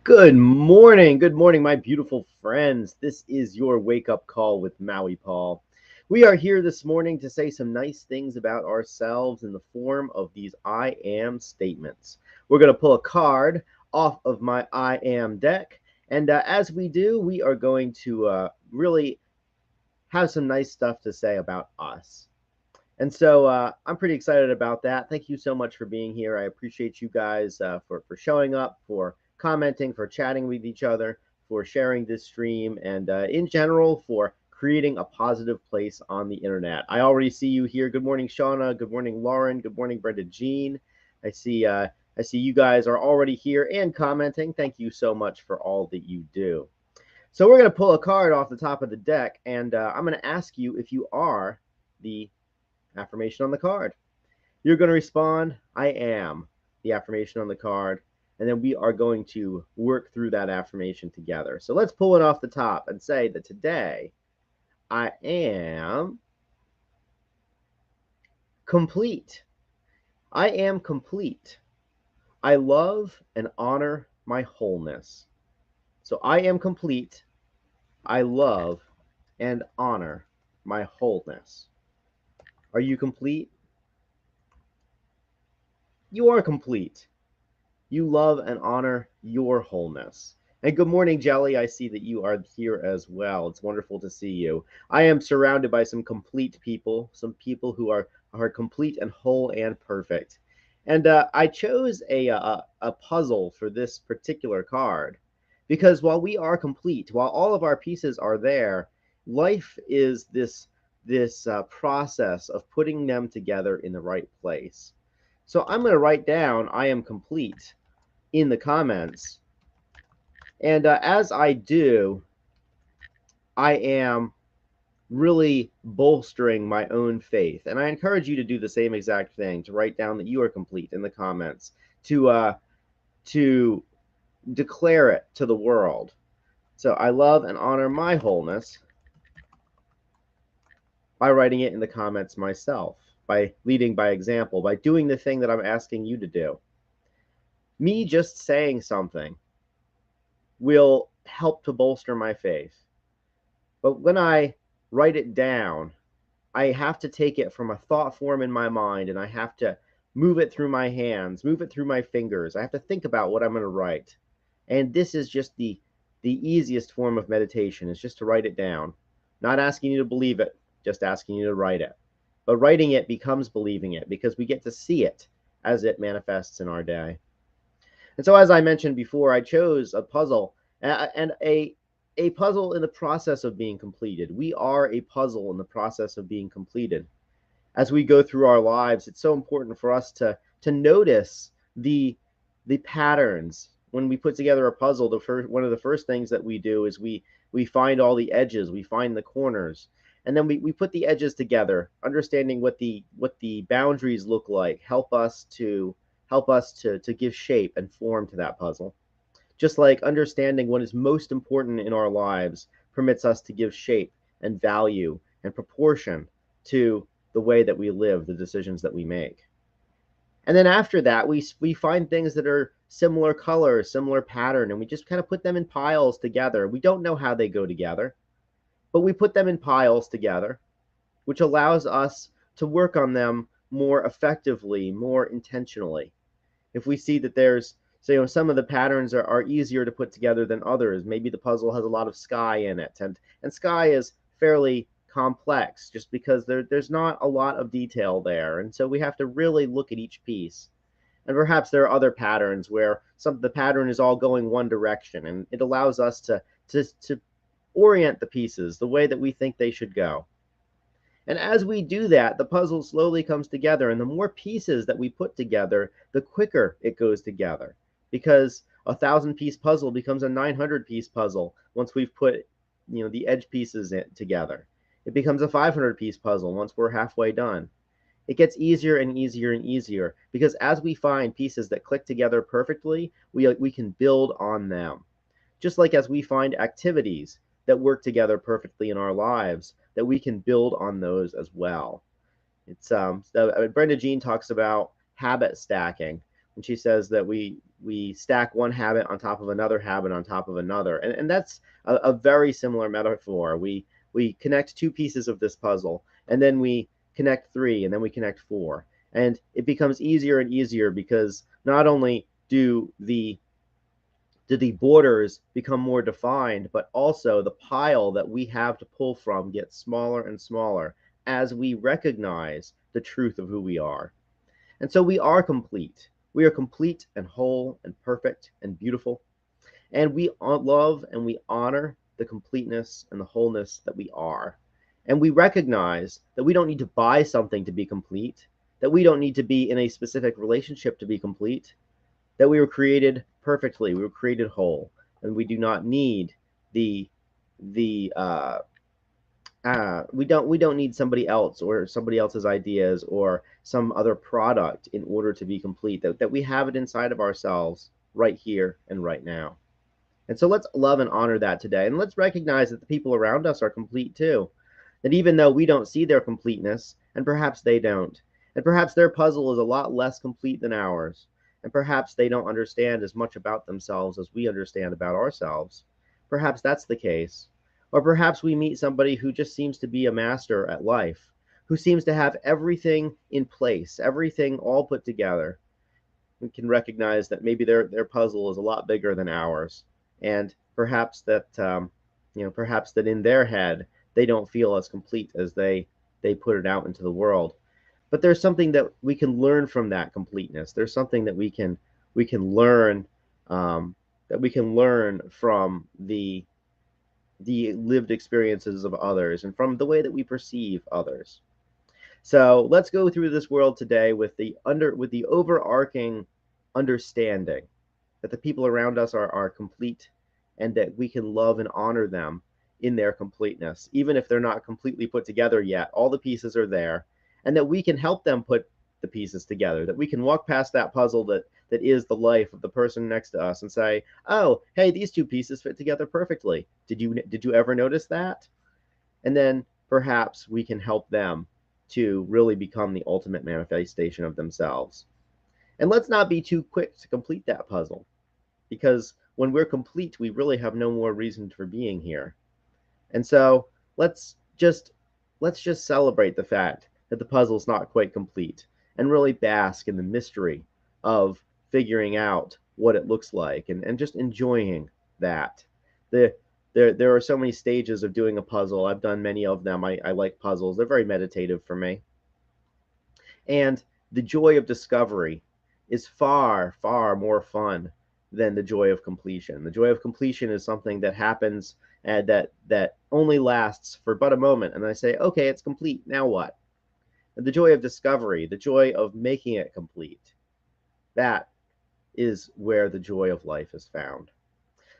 Good morning, my beautiful friends. This is your wake up call with Maui Paul. We are here this morning to say some nice things about ourselves in the form of these I am statements. We're going to pull a card off of my I am deck, and as we do, we are going to really have some nice stuff to say about us. And so I'm pretty excited about that. Thank you so much for being here. I appreciate you guys for showing up, for commenting, for chatting with each other, for sharing this stream, and in general for creating a positive place on the internet. I already see you here. Good morning, Shauna. Good morning, Lauren. Good morning, Brenda Jean. I see. I see you guys are already here and commenting. Thank you so much for all that you do. So we're going to pull a card off the top of the deck, and I'm going to ask you if you are the affirmation on the card. You're going to respond, I am, the affirmation on the card, and then we are going to work through that affirmation together. So let's pull it off the top and say that today I am complete. I am complete. I love and honor my wholeness. So I am complete. I love and honor my wholeness. Are you complete? You are complete. You love and honor your wholeness. And good morning, Jelly. I see that you are here as well. It's wonderful to see you. I am surrounded by some complete people, some people who are complete and whole and perfect. And I chose a puzzle for this particular card because while we are complete, while all of our pieces are there, life is this process of putting them together in the right place. So I'm going to write down I am complete in the comments. And as I do, I am really bolstering my own faith. And I encourage you to do the same exact thing, to write down that you are complete in the comments, to declare it to the world. So I love and honor my wholeness by writing it in the comments myself, by leading by example, by doing the thing that I'm asking you to do. Me just saying something will help to bolster my faith. But when I write it down, I have to take it from a thought form in my mind and I have to move it through my hands, move it through my fingers. I have to think about what I'm going to write. And this is just the easiest form of meditation is just to write it down. Not asking you to believe it, just asking you to write it. But writing it becomes believing it because we get to see it as it manifests in our day. And so, as I mentioned before, I chose a puzzle and a puzzle in the process of being completed. We are a puzzle in the process of being completed. As we go through our lives, it's so important for us to notice the patterns. When we put together a puzzle, one of the first things that we do is we find all the edges, we find the corners, and then we put the edges together, understanding what the boundaries look like, help us to give shape and form to that puzzle. Just like understanding what is most important in our lives permits us to give shape and value and proportion to the way that we live, the decisions that we make. And then after that, we find things that are similar color, similar pattern, and we just kind of put them in piles together. We don't know how they go together, but we put them in piles together, which allows us to work on them more effectively, more intentionally. If we see that there's, so some of the patterns are easier to put together than others. Maybe the puzzle has a lot of sky in it, and sky is fairly complex just because there's not a lot of detail there, and so we have to really look at each piece. And perhaps there are other patterns where the pattern is all going one direction, and it allows us to orient the pieces the way that we think they should go. And as we do that, the puzzle slowly comes together. And the more pieces that we put together, the quicker it goes together. Because a 1,000-piece puzzle becomes a 900-piece puzzle once we've put the edge pieces together. It becomes a 500-piece puzzle once we're halfway done. It gets easier and easier and easier because as we find pieces that click together perfectly, we can build on them. Just like as we find activities that work together perfectly in our lives, that we can build on those as well. It's Brenda Jean talks about habit stacking, And she says that we stack one habit on top of another habit on top of another. And that's a very similar metaphor. We connect two pieces of this puzzle, and then we connect three, and then we connect four. And it becomes easier and easier because not only do the borders become more defined, but also the pile that we have to pull from gets smaller and smaller as we recognize the truth of who we are. And so we are complete. We are complete and whole and perfect and beautiful. And we love and we honor the completeness and the wholeness that we are. And we recognize that we don't need to buy something to be complete, that we don't need to be in a specific relationship to be complete, that we were created perfectly, we were created whole, and we do not need the we don't need somebody else or somebody else's ideas or some other product in order to be complete. That we have it inside of ourselves right here and right now. And so let's love and honor that today, and let's recognize that the people around us are complete too. That even though we don't see their completeness, and perhaps they don't, and perhaps their puzzle is a lot less complete than ours, and perhaps they don't understand as much about themselves as we understand about ourselves. Perhaps that's the case. Or perhaps we meet somebody who just seems to be a master at life, who seems to have everything in place, everything all put together. We can recognize that maybe their puzzle is a lot bigger than ours, and perhaps that perhaps that in their head they don't feel as complete as they put it out into the world. But there's something that we can learn from that completeness. There's something that we can learn that we can learn from the lived experiences of others and from the way that we perceive others. So let's go through this world today with the overarching understanding that the people around us are complete, and that we can love and honor them in their completeness, even if they're not completely put together yet. All the pieces are there, and that we can help them put the pieces together, that we can walk past that puzzle that is the life of the person next to us and say, oh, hey, these two pieces fit together perfectly. Did you ever notice that? And then perhaps we can help them to really become the ultimate manifestation of themselves. And let's not be too quick to complete that puzzle, because when we're complete, we really have no more reason for being here. And so let's just let's just celebrate the fact that the puzzle's not quite complete, and really bask in the mystery of figuring out what it looks like, and just enjoying that. The there are so many stages of doing a puzzle. I've done many of them. I like puzzles. They're very meditative for me. And the joy of discovery is far, far more fun than the joy of completion. The joy of completion is something that happens and that only lasts for but a moment. And I say, okay, it's complete. Now what? And the joy of discovery, the joy of making it complete, that is where the joy of life is found.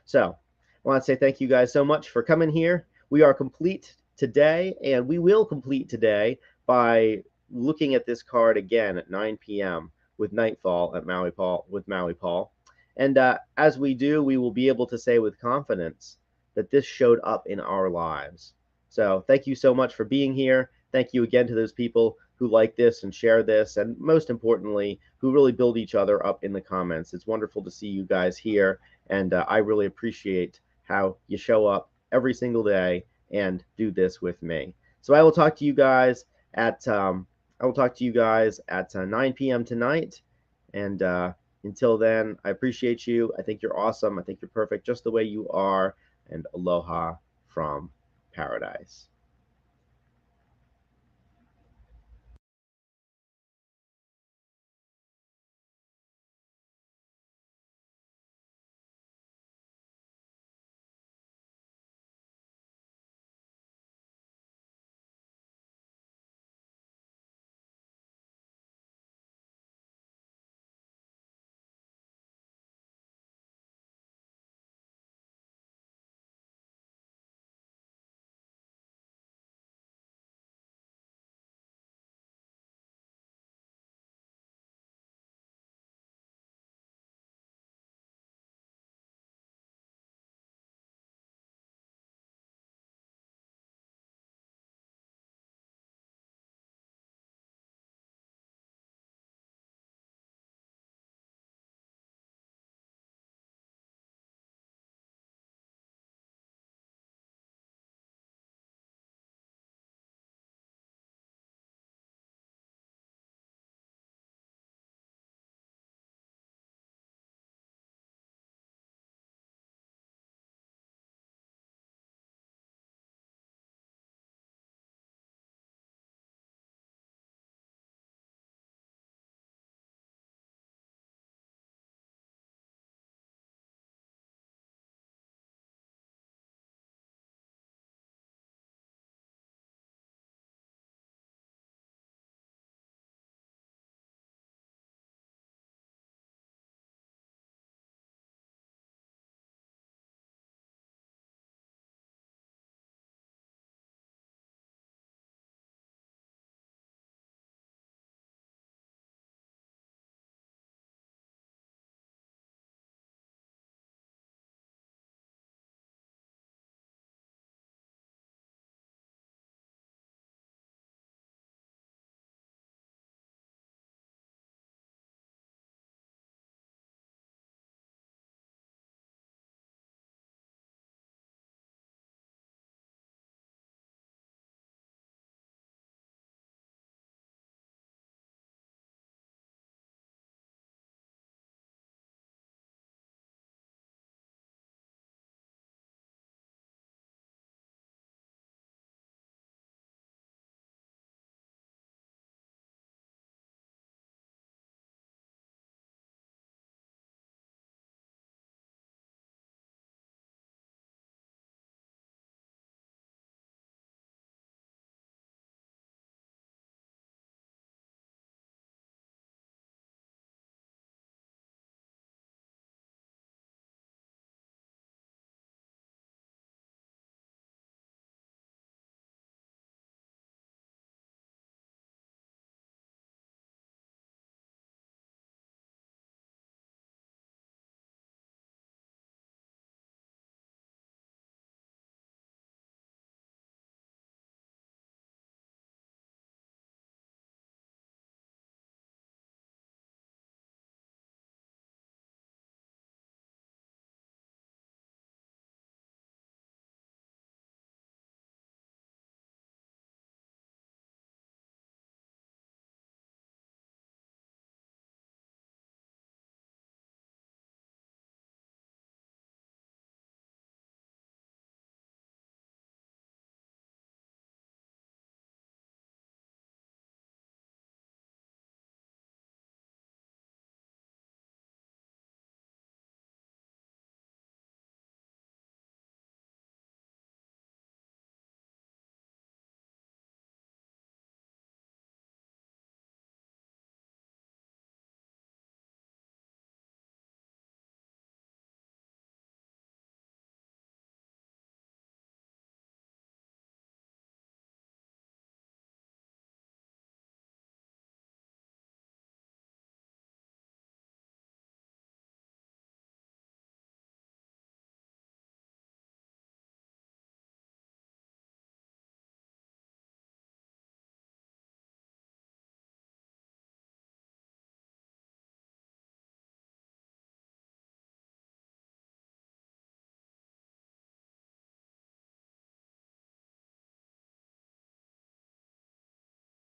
So I want to say thank you guys so much for coming here. We are complete today, and we will complete today by looking at this card again at 9 p.m. with Nightfall at Maui Paul. And as we do, we will be able to say with confidence that this showed up in our lives. So thank you so much for being here. Thank you again to those people who like this and share this, and most importantly, who really build each other up in the comments. It's wonderful to see you guys here, and I really appreciate how you show up every single day and do this with me. So I will talk to you guys at 9 p.m. tonight. And until then, I appreciate you. I think you're awesome. I think you're perfect just the way you are. And aloha from paradise.